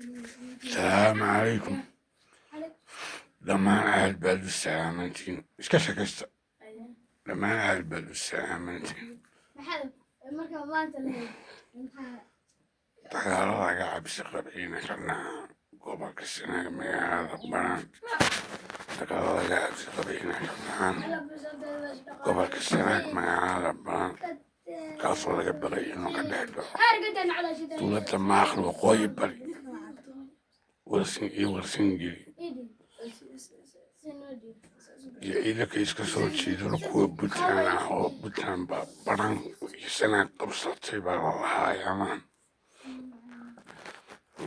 السلام عليكم لما أهل بلد السلامتين إيش كشكست لما أهل بلد السلامتين dagaalada cabsi qabiina karnaa gobolka sanaag magaalada banaan dagaalada cabsi qabiina karnaan gobolka sanaag magaalada banaan kaasoo laga baqay inuu ka dhex dhaco dowladda maaqli waqooyi bari warsingeli iyo ciidanka iska soo jeedana kuwa puntland ah oo puntland ba baran iyo sanaag qabsatay baa lalahaa yamaan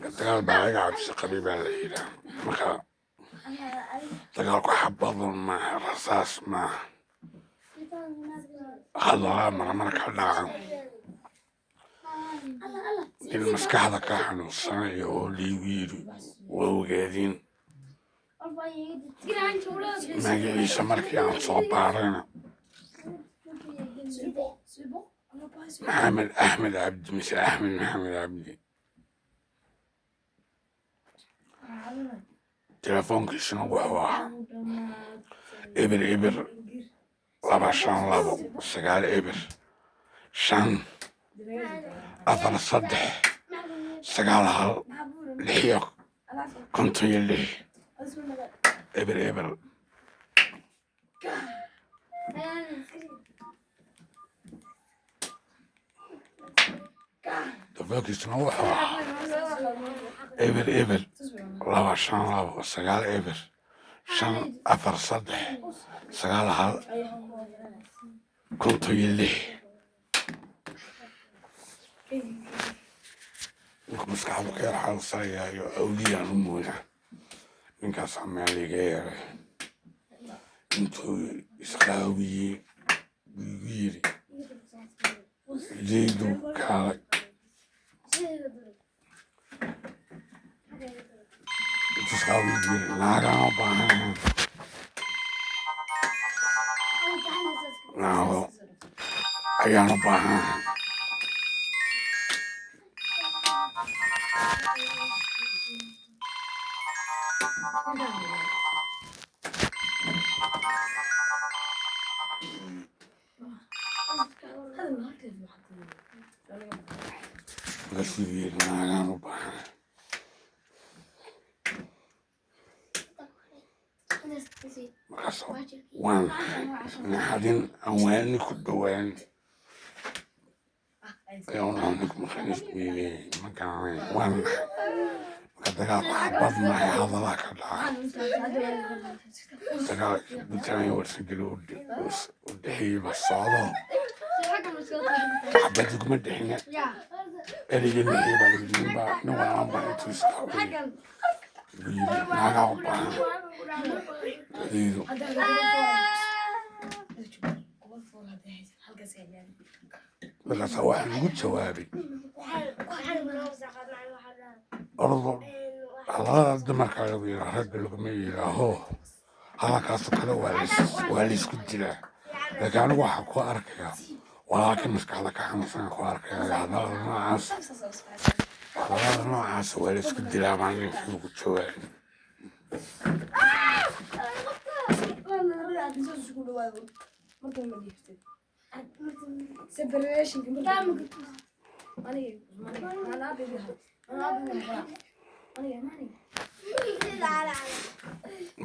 dagaal baa laga cabsi qabi baa la yidhaa marka dagaalku xabadun maaha rasaas maaha hadalaa marmar ka dhacan in maskaxda ka xanuunsanayo oo liigu yidhi waa ogaadin magaciisa markii aan soo baarayna maxamed axmed cabdi mise axmed maxamed cabdi telefoonkiisuna wuxuu ahaa eber 252 5 4 3 9 1 56 eber telefoonkiisuna wuxuu ahaa eber 252 9 5 4 3 9 56 ninka maskaxdu ka yar xanuunsanayayo awliyaan u moodaa ninkaasaa meel iga yeeray intuu isqaawiyey igu yidhi zaydu kaalay intuu isqaawiyi yidhi naagaan u baahanayn naago ayaan u baahanayn markaasuu yidhi naagaan u baahanayn markaas waan naxadin aan waalni ku dhowaan ayaan ninku markaan isku yeelay ma garanay waan marka dagaalku xabad maahay hadalaa ka dhaca dagaalka puntland iyo warsangeli u dhexeeyey ba socdo xabadii kuma dhexina ereyga nixii baa lagu jirin baa nin walaan baa intuu isqaawiyey igu yidhi naagaa u baahan adaydu markaasaa waxaa lagu jawaabay ordo hadalada dumarka lagu yidhaa ragga laguma yidhaaho hadalkaasoo kale waa laysku dilaa laakiin anigu waxaa ku arkayaa walaalkii maskaxda ka xanuunsan ku arkaya hadalada noocaas waa laysku dilaa baa ninkii ugu jawaabay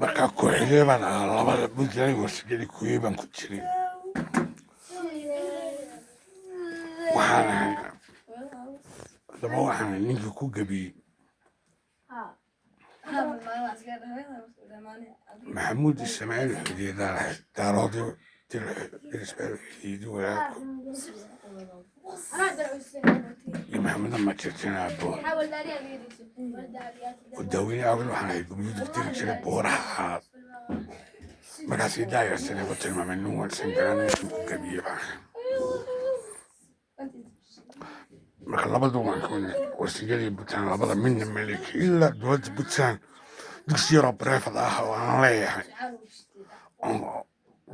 markaa kooxigee baan ahaa labada puntland warsangeli kuwii baan ku jiray waxaan ahay daba waxaan ahay ninkii ku gabiyey maxamuud ismaaciil xudeedaan ahay daaroodii dir ismaaciil xudeedi walaadku iyo maxamuda majirtin aaboon oo daaweyne awal waxaan ahay gumyuudug diri jiray buuraha aad markaasii daayarsanay ku tilmaamay nin warsan garan ninkii ku gabiyey baan marka labadu waan ka wadnay warsangeli iyo puntland labada midna maleki ilaa dowladda puntland dugsi yaroo bareefad ah oo aan leeyahay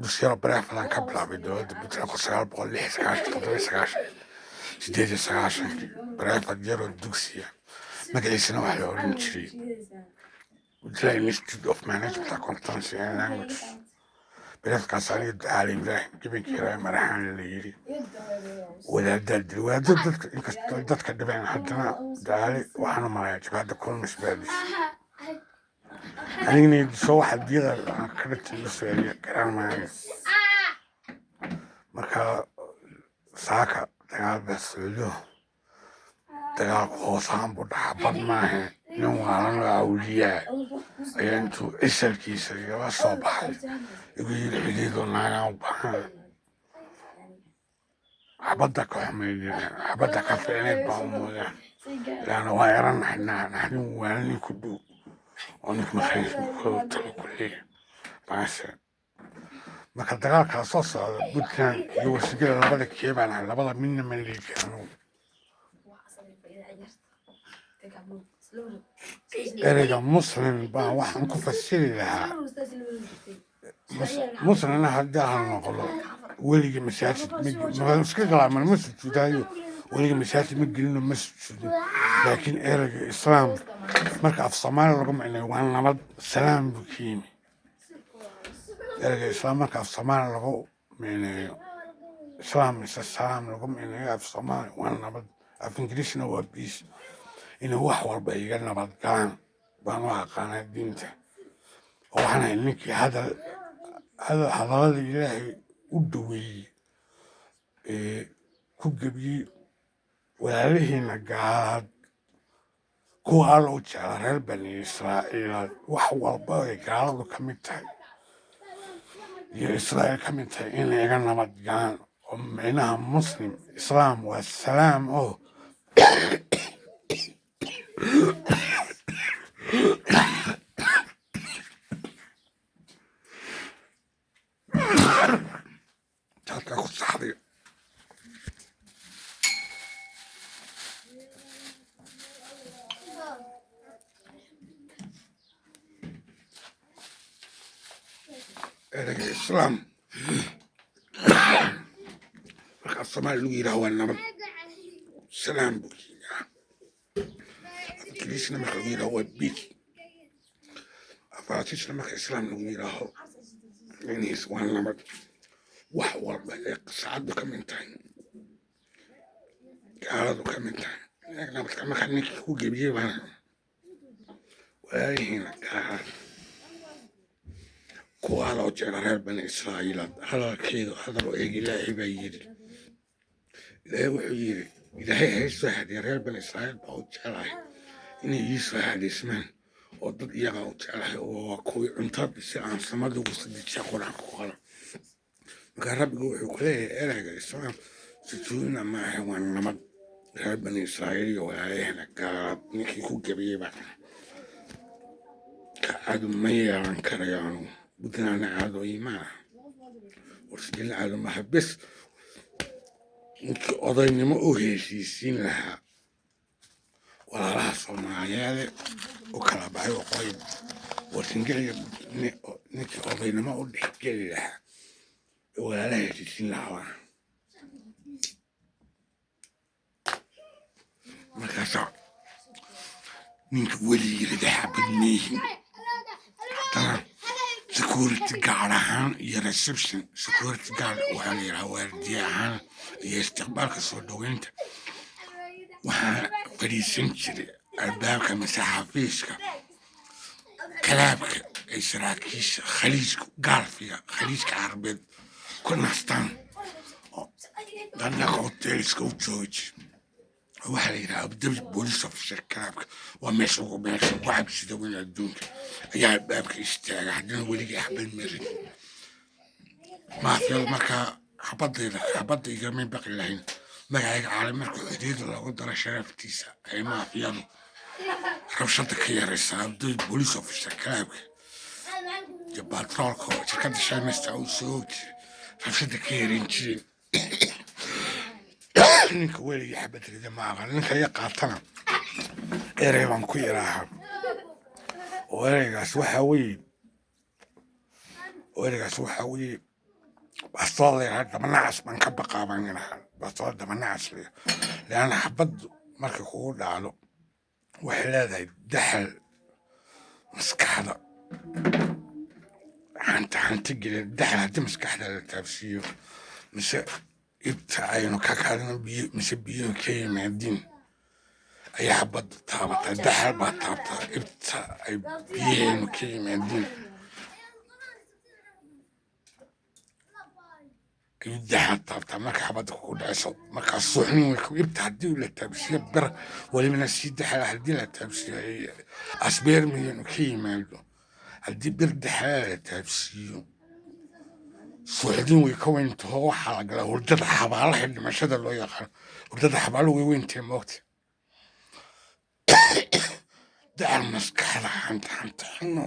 dugsi yaroo bareefad aan ka bilaabay dowladda puntland 1996 bareefad yaroo dugsiya magaciisana waxaa la oran jiray Woodland Institute of Management Accountancy and Language beledkaas aniga ducaale ibraahim gebinkira madaxaana la yiri wadaadada dadka inkastoo dadka dhibeen haddana ducaale waxaan u malayaa jabhadda kulmis baadis anigana soo waxa diyada aan ka dhigtay Australia garan maayo marka saaka dagaal baa socdo dagaal hoosaan buu dhaxbad maaha nin waalan oo awliyaa ayaa intuu isalkiisa igala soo baxay igu yiri xidhiidoo naagaan u baahan xabadda ka xumaydeen xabadda ka fiicneed baa u moodaan ilaana waa yaran naxnin waana nin ku dhow oo ninka makhayiismakooda talo ku leeya baase marka dagaalkaa soo socda Puntland iyo wasigada labada keebaan ahay labada midna ma liigi anugu ereyga muslim baa waxaan ku fasiri lahaa muslimna haddii aan noqdo weligii masaajid iska galaaman ma sujuudaayo weligii masaajid ma gelino ma sujuudo laakiin ereyga islaam marka af soomaali lagu micnayo waa nabad salaam buu ka yimi ereyga islaam marka af soomaali lagu micnayo islaam mise salaam lagu micnayo af soomaali waa nabad af ingiriisna waa peace inay wax walba iga nabad galaan baan u aqaanaa diinta oo waxaan ahay ninkii hadallada ilaahay u dhaweeyey ku gebiyey walaalihiina gaalaad kuwa alla u jecla reer bani israa'iilaad wax walba ay gaaladu ka mid tahay iyo israa'iil ka mid tahay inay iga nabad galaan oo micnaha muslim islaam waa salaam oo تلقى صحبي الإسلام الصومال اللي هو النبض سلام بكي كليسنا مخلوقين هو بيت أفاتيش لما الإسلام اللي هو يعني سوى النبض وحوار ساعد كم تاني قالوا كم تاني لكن كم خليك هو جبيه أنا وهنا قال كوالا وجرى بني إسرائيل هذا كيد هذا رؤي إلهي بيجي إلهي وحيري إلهي هيسوحد يا بني إسرائيل بقوا جرى إني يسوحد اسمه وضد يقعوا جرى وكوي عنتر بس عن سماد وصدق شقول عن كوالا قرب يقول كله إلهي الإسلام سجونا ما هو النمط reer bani israa'iil iyo walaalahana gaalaad ninkii ku gabiyey baa ka caadu ma yeelan karayo anugu buntlandna caadooyi maaha warsajilna caado maaha bes ninkii odaynimo u heshiisiin lahaa walaalaha soomaaliyeede u kala baxay waqooyi warsingeliya ninkii odaynimo u dhexgeli lahaa walaalaha heshiisiin lahaa markaasaa ninka weligirada xabadmeehin haddana security gaard ahaan iyo reception security gaard waxaa la yidhaha waardiye ahaan iyo istiqbaalka soo dhoweynta waxaa fadhiisan jiray albaabka mase xafiiska kalaabka ay saraakiisha khaliijka gaalfiga khaliijka carabeed ku nastaan oo dannaqa hoteeliska u jooji waxaa la yidhaha abdabi boolice officer kalaabka waa meesha ugu cabsida weyn adduunka ayaa albaabka istaaga haddana weligii xabad marin maafiyada markaa xabadda igama baqi lahayn magacayga caalam marka xidhiidha loogu daro sharaftiisa ay maafiyadu rabshada ka yaraysaa abdabi boolice officer kalaabka iyo batroolka oo shirkadda shaymesta uu soo jiray rabshada ka yarin jireen ninka weligii xabad rida ma aqan ninka iga qaatana erey baan ku yidhaahaa oo ereygaas waxaa weeye bastooda yidhaha dabanacas baan ka baqaa baan yidhahaa bastooda dabanacas leanna xabaddu markay kugu dhacdo waxay leedahay daxal maskaxda xanta geliya daxal haddii maskaxda la taabsiiyo mise ibta aynu ka qaadano biyo mise biyo ka yimaadiin ayaa xabadda taabataa daxal baa taabtaa ibta ay biyahaynu ka yimaadiin ayuu daxal taabtaa marka xabadda kugu dhacayso markaa suuxnin way ku ibta haddii la taabsiiyo bir walibana sii daxala haddii la taabsiiyo asbeermiyanu ka yimaado haddii bir daxala la taabsiiyo suuxdin way ka weyntaho waxaa la galaa hurdada xabaalaha dhimashada loo yaqaano hurdada xabaalo way weyntee moogta dacal maskaxda xanta xino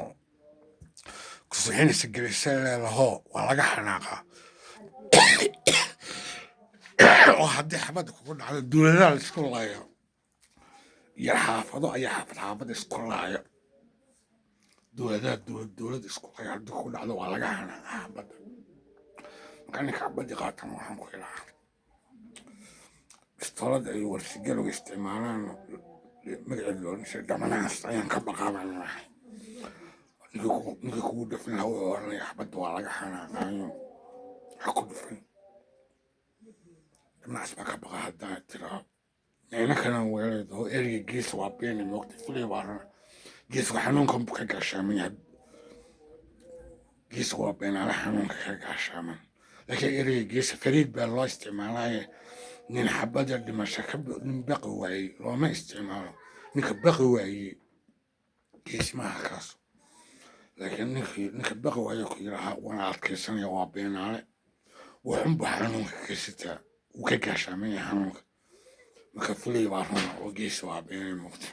kusuuxinaysa gelisa leedaho waa laga xanaaqaa oo haddii xabadda kugu dhacdo dowladaha la isku laayo iyo xaafado ayaa xaafad isku laayo dowlad isku laayo haddii kugu dhacdo waa laga xanaaqaa xabadda marka ninka xabaddii qaatan waxaan ku ilahaa bistoolada ay warsigalowga isticmaalaan magaceed loonisha dhamanahaas ayaan ka baqaabanaa ninkii kugu dhufin lahaa wuxuu oranaya xabadda waa laga xanaaqaayo ha ku dhufin dhinacaas baa ka baqa haddaa tiraa inankana weeleedaho ereyga gees waa beeni moogta fulay baarana geesku xanuunkan buu ka gaashaaman yahay geesku waa beenaale xanuunka ka gaashaaman laakiin ereyga geesa fariid baa loo isticmaalaaye nin xabadda dhimasho nin baqi waayey looma isticmaalo ninka baqi waayey gees maaha kaas laakiin ninka baqi waaye ku yidhaaha wana adkaysanaya waa beenaale wuxunbu xanuunka ka sitaa wuu ka gaashaaman yahay xanuunka marka fulay baa runa oo gees waa beeni moogta